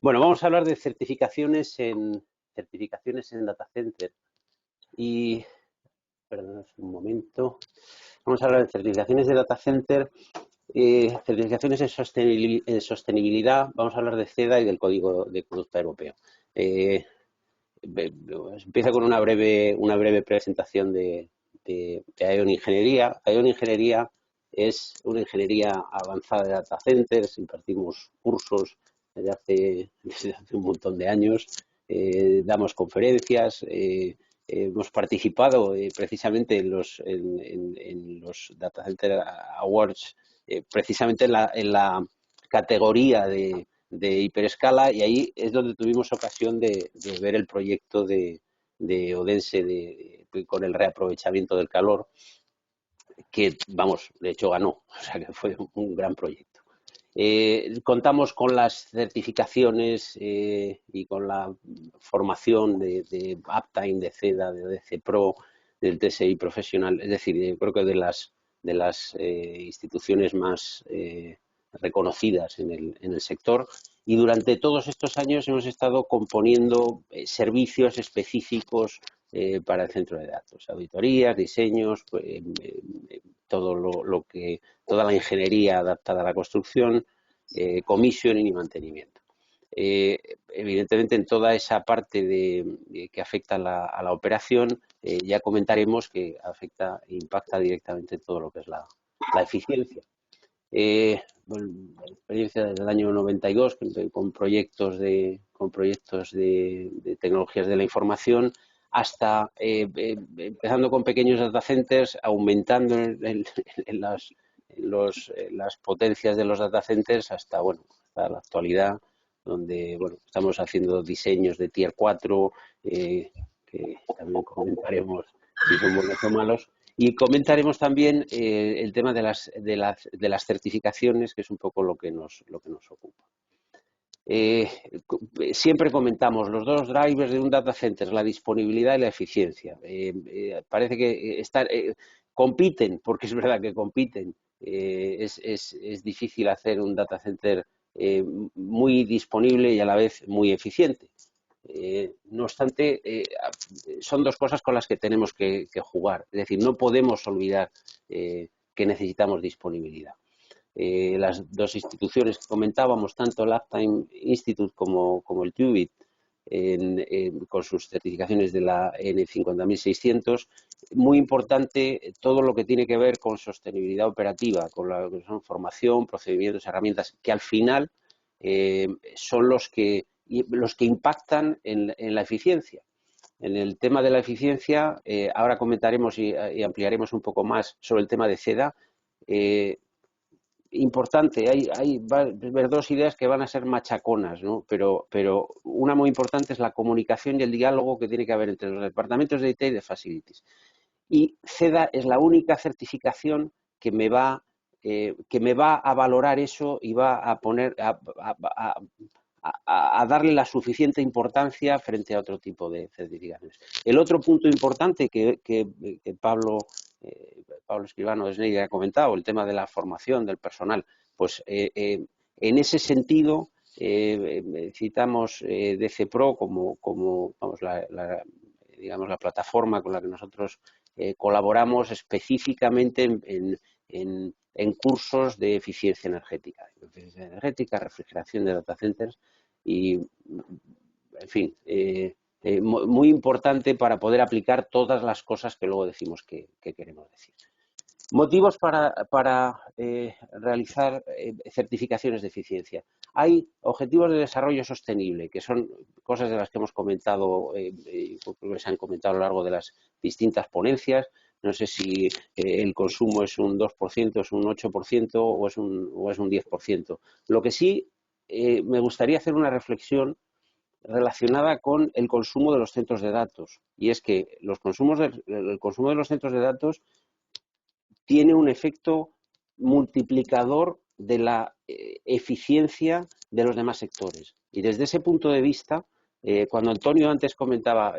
Bueno, vamos a hablar de certificaciones en data center y, perdón, un momento. Vamos a hablar de certificaciones de data center, certificaciones en sostenibilidad. Vamos a hablar de CEDA y del Código de Conducta Europeo. Eh, Empieza con una breve presentación de Aion Ingeniería. Aion Ingeniería es una ingeniería avanzada de data centers. Impartimos cursos desde hace un montón de años. Damos conferencias. Hemos participado precisamente en los Data Center Awards, precisamente en la categoría de hiperescala, y ahí es donde tuvimos ocasión de ver el proyecto de Odense con el reaprovechamiento del calor, que, vamos, de hecho ganó, o sea que fue un gran proyecto. Contamos con las certificaciones y con la formación de Uptime, de CEDA, de ODC Pro, del TSI profesional, es decir, creo que de las instituciones más reconocidas en el sector, y durante todos estos años hemos estado componiendo servicios específicos para el centro de datos, auditorías, diseños, todo toda la ingeniería adaptada a la construcción, commissioning y mantenimiento. Evidentemente, en toda esa parte que afecta a la operación, ya comentaremos que impacta directamente en todo lo que es la eficiencia. Bueno, experiencia desde el año 92 con proyectos de tecnologías de la información, hasta empezando con pequeños data centers, aumentando las potencias de los data centers hasta la actualidad, donde estamos haciendo diseños de Tier 4, que también comentaremos si son buenos o malos. Y comentaremos también el tema de las certificaciones, que es un poco lo que nos ocupa. Siempre comentamos los dos drivers de un data center, la disponibilidad y la eficiencia. Parece que compiten, porque es verdad que compiten. Es difícil hacer un data center muy disponible y a la vez muy eficiente. No obstante, son dos cosas con las que tenemos que jugar. Es decir, no podemos olvidar que necesitamos disponibilidad. Las dos instituciones que comentábamos, tanto el Uptime Institute como el TUBIT, con sus certificaciones de la N50600, muy importante todo lo que tiene que ver con sostenibilidad operativa, con la que son formación, procedimientos, herramientas, que al final son los que impactan en la eficiencia. En el tema de la eficiencia, ahora comentaremos y ampliaremos un poco más sobre el tema de CEDA. Importante, va a haber dos ideas que van a ser machaconas, ¿no? Pero una muy importante es la comunicación y el diálogo que tiene que haber entre los departamentos de IT y de Facilities. Y CEDA es la única certificación que me va a valorar eso y va a poner a darle la suficiente importancia frente a otro tipo de certificaciones. El otro punto importante que Pablo Escribano de Schneider ha comentado, el tema de la formación del personal, pues en ese sentido citamos DC Pro como digamos, la plataforma con la que nosotros colaboramos específicamente en cursos de eficiencia energética, refrigeración de data centers y, en fin, muy importante para poder aplicar todas las cosas que luego decimos que queremos decir. Motivos para realizar certificaciones de eficiencia. Hay objetivos de desarrollo sostenible, que son cosas de las que hemos comentado, que se han comentado a lo largo de las distintas ponencias. No sé si el consumo es un 2%, es un 8% o es un 10%. Lo que sí me gustaría hacer una reflexión relacionada con el consumo de los centros de datos. Y es que el consumo de los centros de datos tiene un efecto multiplicador de la eficiencia de los demás sectores. Y desde ese punto de vista, cuando Antonio antes comentaba,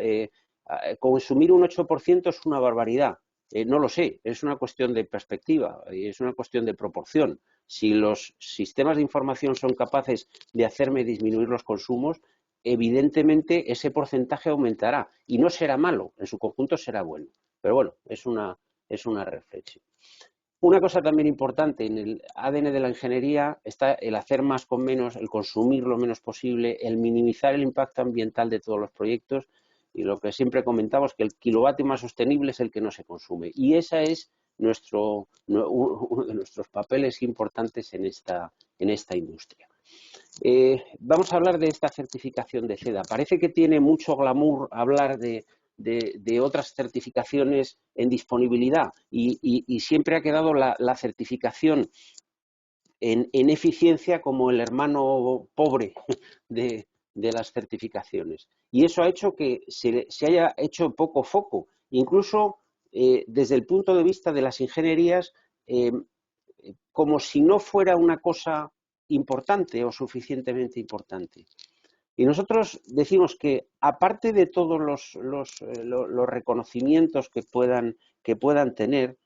consumir un 8% es una barbaridad. No lo sé, es una cuestión de perspectiva, es una cuestión de proporción. Si los sistemas de información son capaces de hacerme disminuir los consumos, evidentemente ese porcentaje aumentará y no será malo, en su conjunto será bueno. Pero bueno, es una reflexión. Una cosa también importante, en el ADN de la ingeniería está el hacer más con menos, el consumir lo menos posible, el minimizar el impacto ambiental de todos los proyectos, y lo que siempre comentamos, que el kilovatio más sostenible es el que no se consume. Y ese es uno de nuestros papeles importantes en esta industria. Vamos a hablar de esta certificación de CEDA. Parece que tiene mucho glamour hablar de otras certificaciones en disponibilidad y siempre ha quedado la certificación en eficiencia como el hermano pobre de las certificaciones. Y eso ha hecho que se haya hecho poco foco. Incluso desde el punto de vista de las ingenierías, como si no fuera una cosa importante o suficientemente importante. Y nosotros decimos que, aparte de todos los reconocimientos que puedan tener,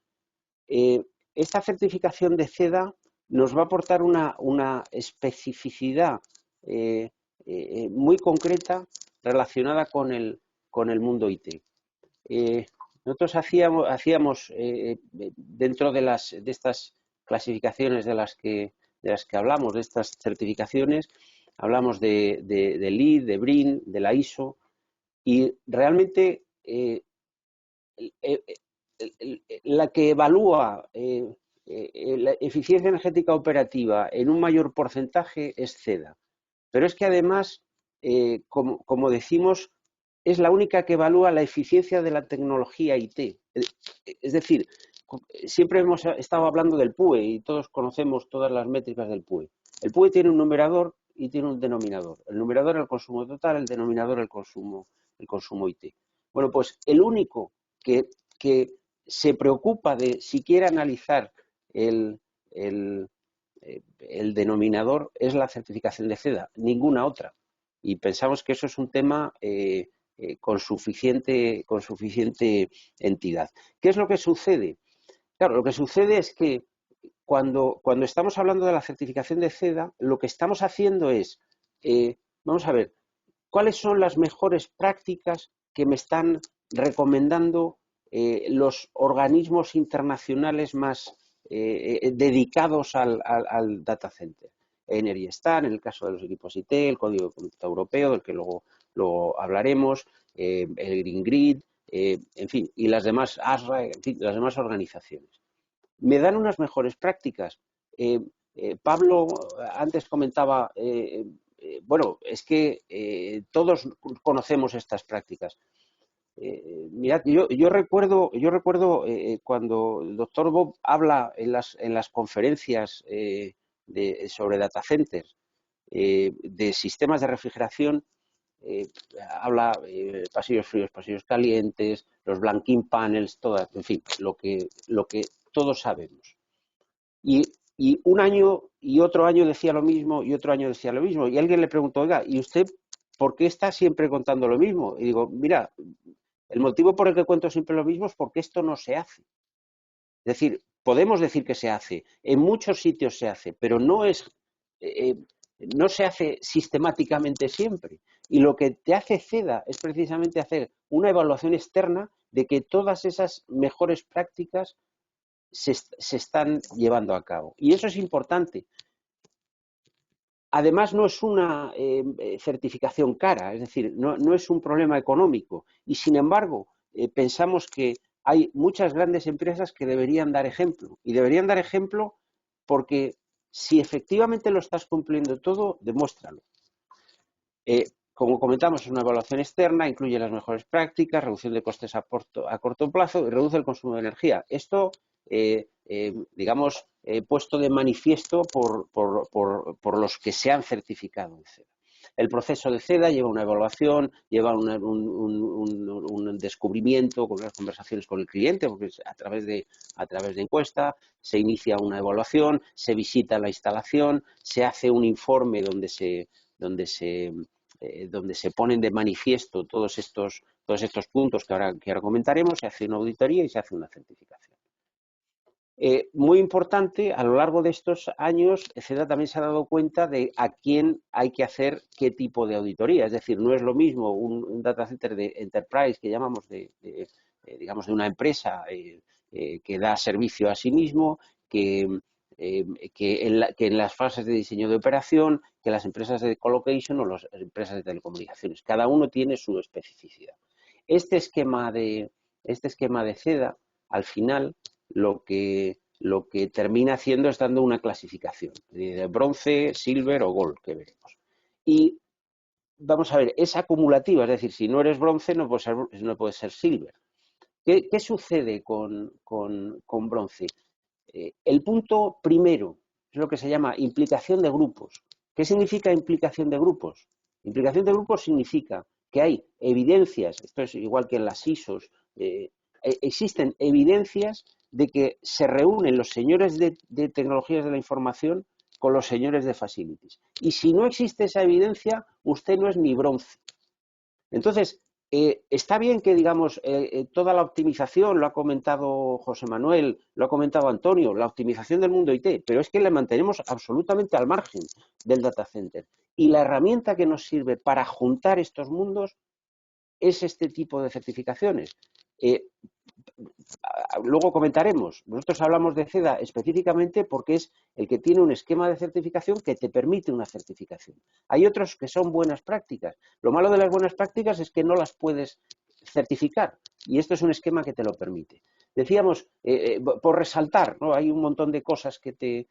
esta certificación de CEDA nos va a aportar una especificidad muy concreta relacionada con el mundo IT. Nosotros hacíamos dentro de estas clasificaciones de las que hablamos, de estas certificaciones, hablamos de LEED, de BRIN, de la ISO, y realmente la que evalúa la eficiencia energética operativa en un mayor porcentaje es CEDA. Pero es que además, como decimos, es la única que evalúa la eficiencia de la tecnología IT. Es decir, siempre hemos estado hablando del PUE y todos conocemos todas las métricas del PUE. El PUE tiene un numerador y tiene un denominador. El numerador es el consumo total, el denominador el consumo IT. Bueno, pues el único que se preocupa de siquiera analizar el denominador es la certificación de CEDA, ninguna otra. Y pensamos que eso es un tema con suficiente entidad. ¿Qué es lo que sucede? Claro, lo que sucede es que cuando estamos hablando de la certificación de CEDA, lo que estamos haciendo es, vamos a ver, ¿cuáles son las mejores prácticas que me están recomendando los organismos internacionales más dedicados al data center? Energy Star, en el caso de los equipos IT, el Código de Conducta Europeo, del que luego hablaremos, el Green Grid, en fin, y las demás ASRA, en fin, las demás organizaciones. Me dan unas mejores prácticas. Pablo antes comentaba, bueno, es que todos conocemos estas prácticas. Mirad, yo recuerdo cuando el doctor Bob habla en las conferencias sobre data centers, de sistemas de refrigeración, habla pasillos fríos, pasillos calientes, los blanking panels, todas, en fin, lo que todos sabemos. Y un año y otro año decía lo mismo y otro año decía lo mismo. Y alguien le preguntó, oiga, ¿y usted por qué está siempre contando lo mismo? Y digo, mira, el motivo por el que cuento siempre lo mismo es porque esto no se hace. Es decir, podemos decir que se hace, en muchos sitios se hace, pero no se hace sistemáticamente siempre. Y lo que te hace CEDA es precisamente hacer una evaluación externa de que todas esas mejores prácticas se están llevando a cabo. Y eso es importante. Además, no es una certificación cara, es decir, no es un problema económico. Y, sin embargo, pensamos que hay muchas grandes empresas que deberían dar ejemplo. Y deberían dar ejemplo porque si efectivamente lo estás cumpliendo todo, demuéstralo. Como comentamos, es una evaluación externa, incluye las mejores prácticas, reducción de costes a corto plazo y reduce el consumo de energía. Esto, digamos, puesto de manifiesto por los que se han certificado en CEDA. El proceso de CEDA lleva una evaluación, lleva un descubrimiento con las conversaciones con el cliente, porque a través de encuesta se inicia una evaluación, se visita la instalación, se hace un informe donde se donde se ponen de manifiesto todos estos puntos que ahora comentaremos, se hace una auditoría y se hace una certificación. Muy importante, a lo largo de estos años, CEDA también se ha dado cuenta de a quién hay que hacer qué tipo de auditoría. Es decir, no es lo mismo un data center de enterprise que llamamos digamos, de una empresa que da servicio a sí mismo, que en las fases de diseño de operación, que las empresas de colocation o las empresas de telecomunicaciones. Cada uno tiene su especificidad. Este esquema de CEDA, al final, lo que termina haciendo es dando una clasificación de bronce, silver o gold, que veremos. Y vamos a ver, es acumulativa, es decir, si no eres bronce no puedes ser silver. ¿Qué sucede con bronce? El punto primero es lo que se llama implicación de grupos. ¿Qué significa implicación de grupos? Implicación de grupos significa que hay evidencias, esto es igual que en las ISOs, existen evidencias de que se reúnen los señores de tecnologías de la información con los señores de facilities. Y si no existe esa evidencia, usted no es ni bronce. Entonces, está bien que, digamos, toda la optimización, lo ha comentado José Manuel, lo ha comentado Antonio, la optimización del mundo IT, pero es que la mantenemos absolutamente al margen del data center. Y la herramienta que nos sirve para juntar estos mundos es este tipo de certificaciones. Luego comentaremos. Nosotros hablamos de CEDA específicamente porque es el que tiene un esquema de certificación que te permite una certificación. Hay otros que son buenas prácticas. Lo malo de las buenas prácticas es que no las puedes certificar y esto es un esquema que te lo permite. Decíamos, por resaltar, ¿no? Hay un montón de cosas que te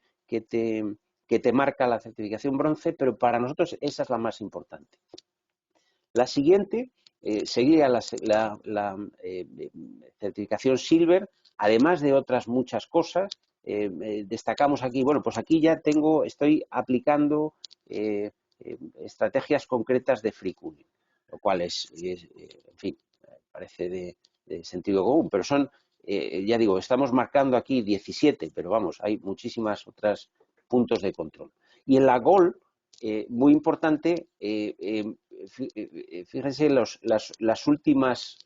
marca la certificación bronce, pero para nosotros esa es la más importante. La siguiente sería la certificación Silver, además de otras muchas cosas. Destacamos aquí, bueno, pues aquí ya estoy aplicando estrategias concretas de free cooling, lo cual en fin, parece de sentido común, pero son, ya digo, estamos marcando aquí 17, pero vamos, hay muchísimas otras puntos de control. Y en la Gold, muy importante, fíjense las últimas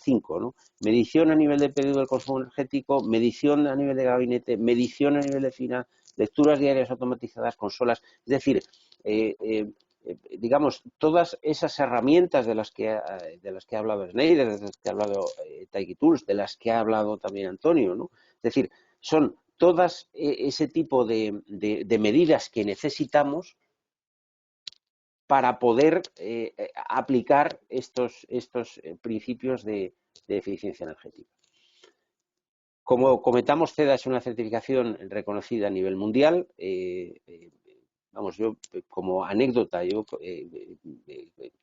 5, ¿no? Medición a nivel de pedido del consumo energético, medición a nivel de gabinete, medición a nivel de final, lecturas diarias automatizadas, consolas, es decir, digamos, todas esas herramientas de las que ha hablado Schneider, de las que ha hablado Taiki Tools, de las que ha hablado también Antonio, ¿no? Es decir, son todas ese tipo de medidas que necesitamos para poder aplicar estos principios de eficiencia energética. Como comentamos, CEDA es una certificación reconocida a nivel mundial. Vamos, yo como anécdota, yo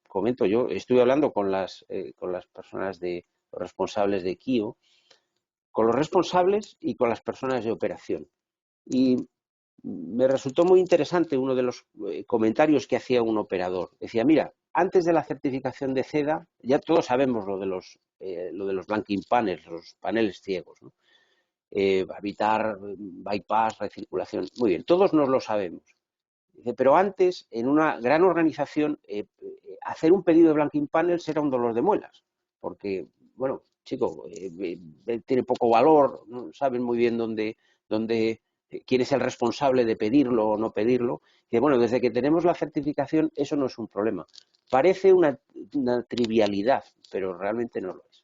comento, yo estuve hablando con las personas los responsables de KIO, con los responsables y con las personas de operación. Y me resultó muy interesante uno de los comentarios que hacía un operador. Decía, mira, antes de la certificación de CEDA, ya todos sabemos lo de los blanking panels, los paneles ciegos, ¿no? Evitar bypass, recirculación. Muy bien, todos nos lo sabemos. Dice, pero antes, en una gran organización, hacer un pedido de blanking panels era un dolor de muelas, porque, bueno, chico, tiene poco valor, no saben muy bien quién es el responsable de pedirlo o no pedirlo. Que bueno, desde que tenemos la certificación, eso no es un problema. Parece una trivialidad, pero realmente no lo es.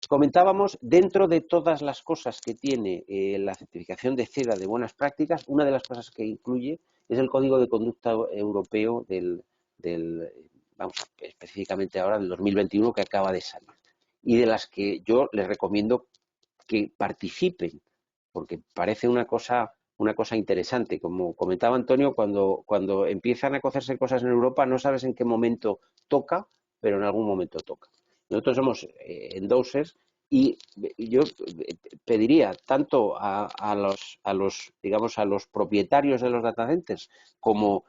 Comentábamos, dentro de todas las cosas que tiene la certificación de CEDA de buenas prácticas, una de las cosas que incluye es el Código de Conducta Europeo vamos, específicamente ahora del 2021 que acaba de salir, y de las que yo les recomiendo que participen, porque parece una cosa interesante. Como comentaba Antonio, cuando empiezan a cocerse cosas en Europa, no sabes en qué momento toca, pero en algún momento toca. Nosotros somos endorsers y yo pediría tanto a los propietarios de los data centers como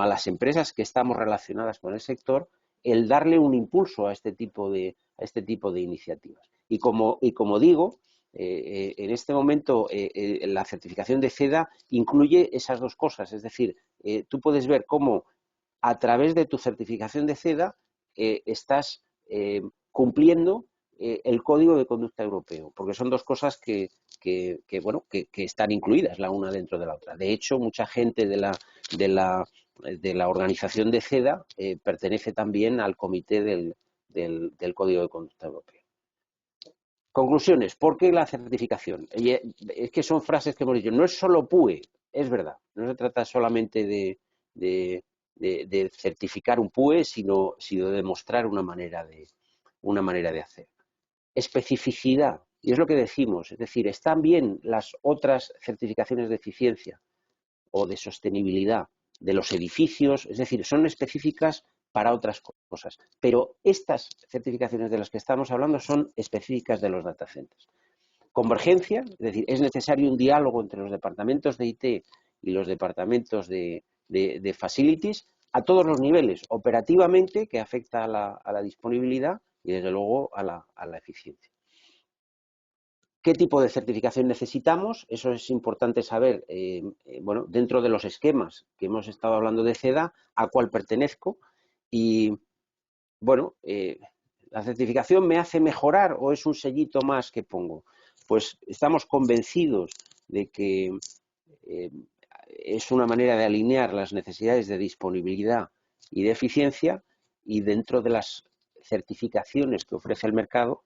a las empresas que estamos relacionadas con el sector, el darle un impulso a este tipo de iniciativas. Y como digo, en este momento la certificación de CEDA incluye esas dos cosas, es decir, tú puedes ver cómo a través de tu certificación de CEDA estás cumpliendo el Código de Conducta Europeo, porque son dos cosas que están incluidas la una dentro de la otra. De hecho, mucha gente de la organización de CEDA pertenece también al comité del Código de Conducta Europeo. Conclusiones. ¿Por qué la certificación? Es que son frases que hemos dicho. No es solo PUE, es verdad. No se trata solamente de certificar un PUE, sino de demostrar una manera de hacer. Especificidad. Y es lo que decimos. Es decir, están bien las otras certificaciones de eficiencia o de sostenibilidad de los edificios. Es decir, son específicas para otras cosas. Pero estas certificaciones de las que estamos hablando son específicas de los data centers. Convergencia, es decir, es necesario un diálogo entre los departamentos de IT y los departamentos de facilities a todos los niveles, operativamente, que afecta a la disponibilidad y, desde luego, a la eficiencia. ¿Qué tipo de certificación necesitamos? Eso es importante saber, dentro de los esquemas que hemos estado hablando de CEDA, a cuál pertenezco y, ¿la certificación me hace mejorar o es un sellito más que pongo? Pues estamos convencidos de que es una manera de alinear las necesidades de disponibilidad y de eficiencia, y dentro de las certificaciones que ofrece el mercado,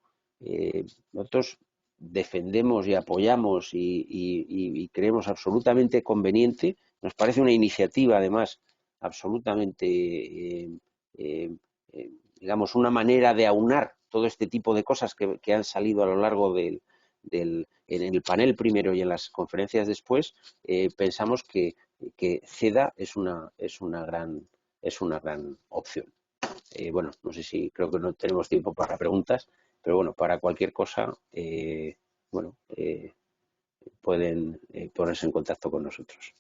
nosotros defendemos y apoyamos y creemos absolutamente conveniente. Nos parece una iniciativa, además, absolutamente, digamos, una manera de aunar todo este tipo de cosas que han salido a lo largo en el panel primero y en las conferencias después. Pensamos que CEDA es una gran opción. No sé si, creo que no tenemos tiempo para preguntas, pero bueno, para cualquier cosa, pueden ponerse en contacto con nosotros.